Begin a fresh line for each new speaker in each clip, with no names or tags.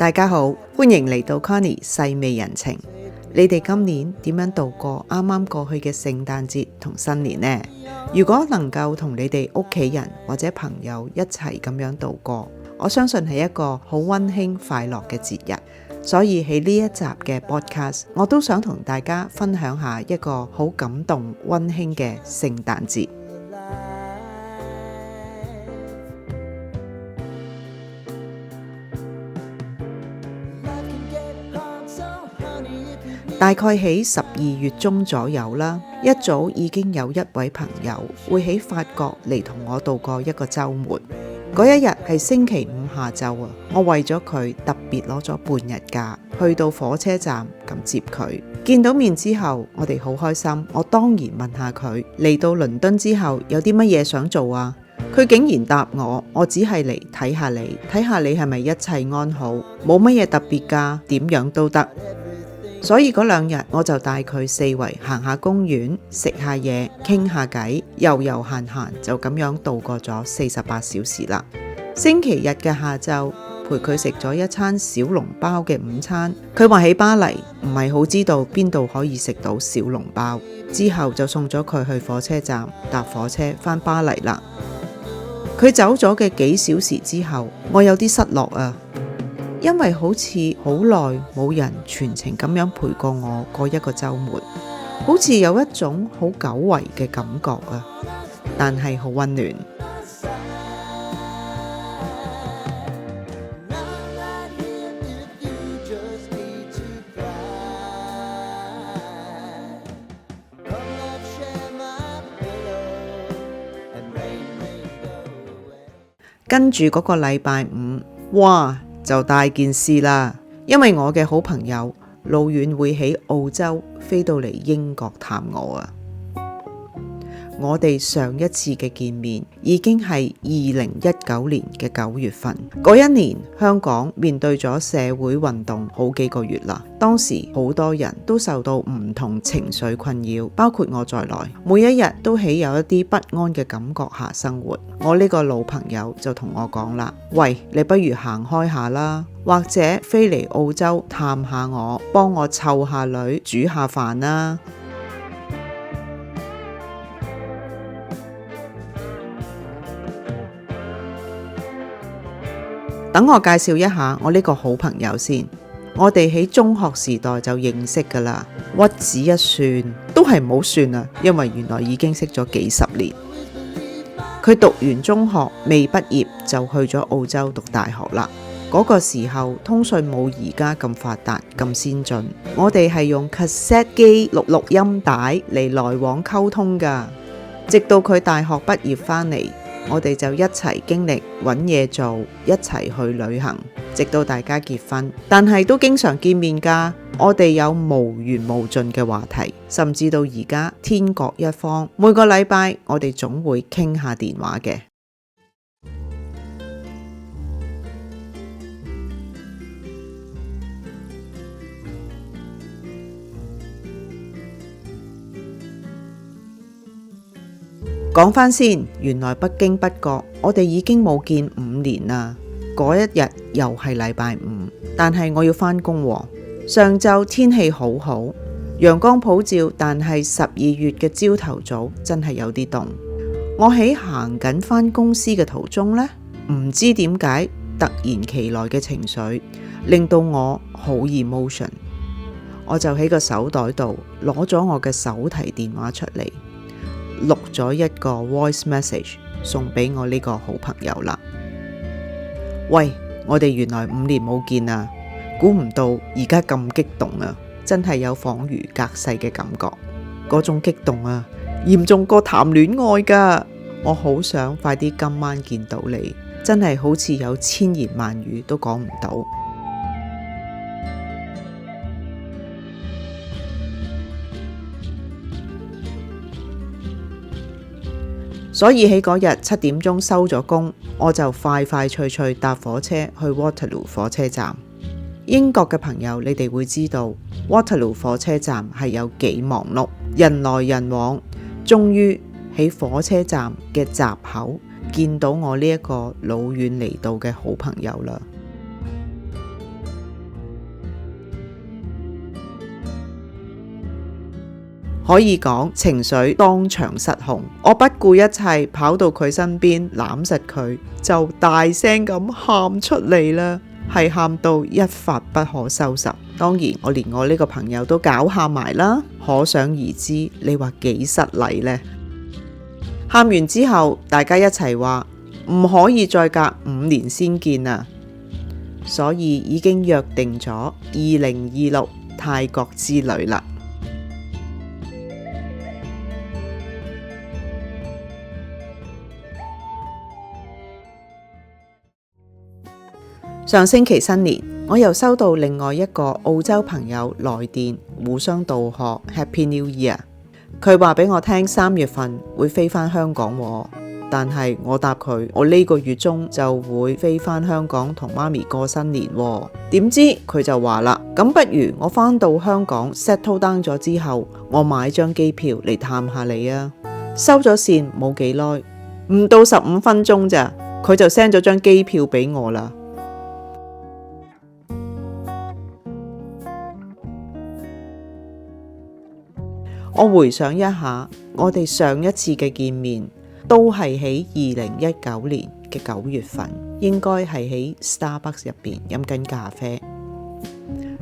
大家好，歡迎嚟到 Connie 細味人情。你哋今年點樣度過啱啱過去嘅聖誕節同新年呢？如果能夠同你哋屋企人或者朋友一齊咁樣度過，我相信係一個好溫馨快樂嘅節日。所以喺呢一集嘅 podcast， 我都想同大家分享下一個好感動溫馨嘅聖誕節。大概喺12月中左右啦，一早已經有一位朋友會喺法國嚟同我度過一個週末。嗰一日係星期五下晝啊，我為咗佢特別攞咗半日假，去到火車站咁接佢。見到面之後，我哋好開心。我當然問下佢嚟到倫敦之後有啲乜嘢想做啊？佢竟然答我只係嚟睇下你係咪一切安好，冇乜嘢特別㗎，點樣都得。所以嗰2日我就帶佢四圍行下公園，食下嘢，傾下偈，悠閒就咁樣度過咗48小時啦。星期日嘅下晝，陪佢食咗一餐小籠包嘅午餐。佢話喺巴黎唔係好知道邊度可以食到小籠包，之後就送咗佢去火車站搭火車返巴黎啦。佢走咗嘅幾小時之後，我有啲失落啊。因為好似好耐冇人全程咁樣陪過我過一個週末，好似有一種好久違嘅感覺啊，但係好溫暖。跟住嗰個禮拜五，哇！就大件事啦，因為我嘅好朋友路遠會喺澳洲飛到嚟英國探我啊。我哋上一次嘅見面已經係2019年嘅9月份。嗰一年香港面對咗社會運動好幾個月啦，當時好多人都受到唔同情緒困擾，包括我在內，每一日都喺有一啲不安嘅感覺下生活。我呢個老朋友就同我講啦，喂，你不如行開下啦，或者飛嚟澳洲探下我，幫我湊下女，煮下飯啦。等我介紹一下我呢個好朋友先。我哋喺中學時代就認識噶啦，屈指一算都係唔好算啦，因為原來已經識咗幾十年。佢讀完中學未畢業就去咗澳洲讀大學啦。嗰個時候通訊冇而家咁發達咁先進，我哋係用 cassette 機錄音帶嚟來往溝通噶。直到佢大學畢業返嚟，我哋就一齊經歷揾嘢做，一齊去旅行，直到大家結婚。但係都經常見面㗎，我哋有無完無盡嘅話題，甚至到而家天各一方。每個禮拜我哋總會傾下電話嘅。講返先，原來不經不覺我哋已經冇見5年啦。嗰一日又係禮拜五，但係我要返工喎。上晝天氣好好，陽光普照，但係12月嘅朝頭早真係有啲凍。我喺行緊返公司嘅途中呢，唔知點解突然其來嘅情緒令到我好 emotion， 我就喺個手袋度攞咗我嘅手提電話出嚟，錄咗一個 voice message 送俾我呢個好朋友啦。喂，我哋原來5年冇見啦，估唔到而家咁激動啊，真係有恍如隔世嘅感覺。嗰種激動啊，嚴重過談戀愛噶。我好想快啲今晚見到你，真係好似有千言萬語都講唔到。所以喺嗰日7點鐘收咗工，我就快脆搭火車去 Waterloo 火車站。英國嘅朋友，你哋會知道 Waterloo 火車站係有幾忙碌，人來人往。終於喺火車站嘅閘口見到我呢一個老遠嚟到嘅好朋友啦。可以講情緒當場失控。我不顧一切跑到佢身邊攬實佢，就大聲咁喊出嚟啦，係喊到一發不可收拾。當然我連我呢個朋友都搞喊埋啦，可想而知你話幾失禮呢？喊完之後大家一齊話唔可以再隔5年先見啊，所以已經約定咗2026泰國之旅啦。上星期新年，我又收到另外一個澳洲朋友來電，互相道賀 Happy New Year。佢話俾我聽3月份會飛返香港喎，但係我答佢我呢個月中就會飛返香港同媽咪過新年喎。點知佢就話啦，咁不如我返到香港 settle down 咗之後，我買張機票嚟探下你啊。收咗線冇幾耐，唔到15分鐘咋，佢就 send 咗張機票俾我啦。我回想一下，我哋上一次嘅見面都係喺2019年嘅9月份，應該係喺 Starbucks 入邊飲緊咖啡，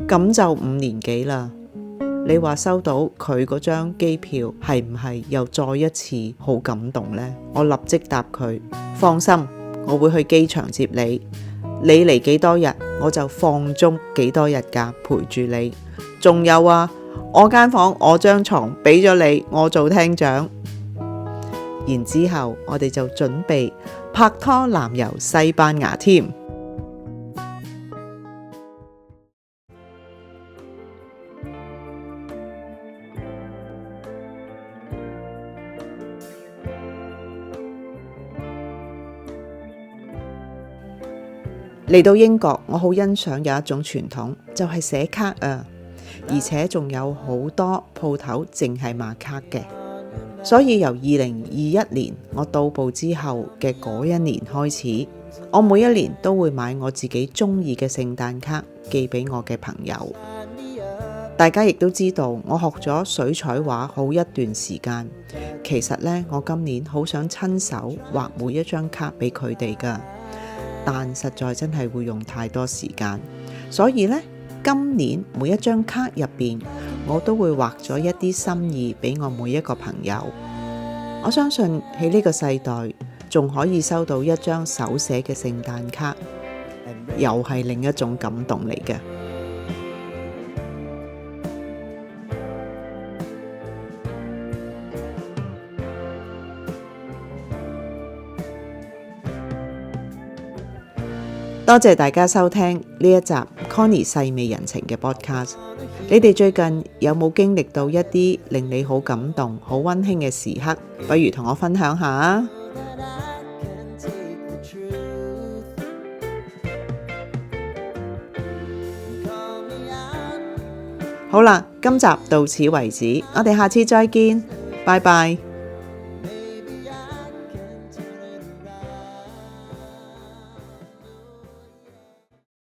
咁就5年幾啦。你話收到佢嗰張機票，係唔係又再一次好感動呢？我立即答佢，放心，我會去機場接你，你嚟幾多日，我就放足幾多日假陪住你。仲有啊，我間房我張床俾咗你，我做廳長。然之後我哋就準備拍拖南遊西班牙添。嚟到英國，我好欣賞有一種傳統，就係寫卡啊，而且仲有好多鋪頭淨係賣卡嘅。所以由2021年我到埗之後嘅嗰一年開始，我每一年都會買我自己中意嘅聖誕卡寄俾我嘅朋友。大家亦都知道，我學咗水彩畫好一段時間。其實呢，我今年好想親手畫每一張卡俾佢哋㗎，但實在真係會用太多時間，所以呢，今年每一張卡入邊，我都會畫咗一啲心意俾我每一個朋友。我相信喺呢個世代，仲可以收到一張手寫嘅聖誕卡，又係另一種感動嚟嘅。多謝大家收聽呢一集 Connie 細味人情嘅 podcast。你哋最近有冇經歷到一啲令你好感動、好溫馨嘅時刻？不如同我分享下啊！好啦，今集到此為止，我哋下次再見，拜拜。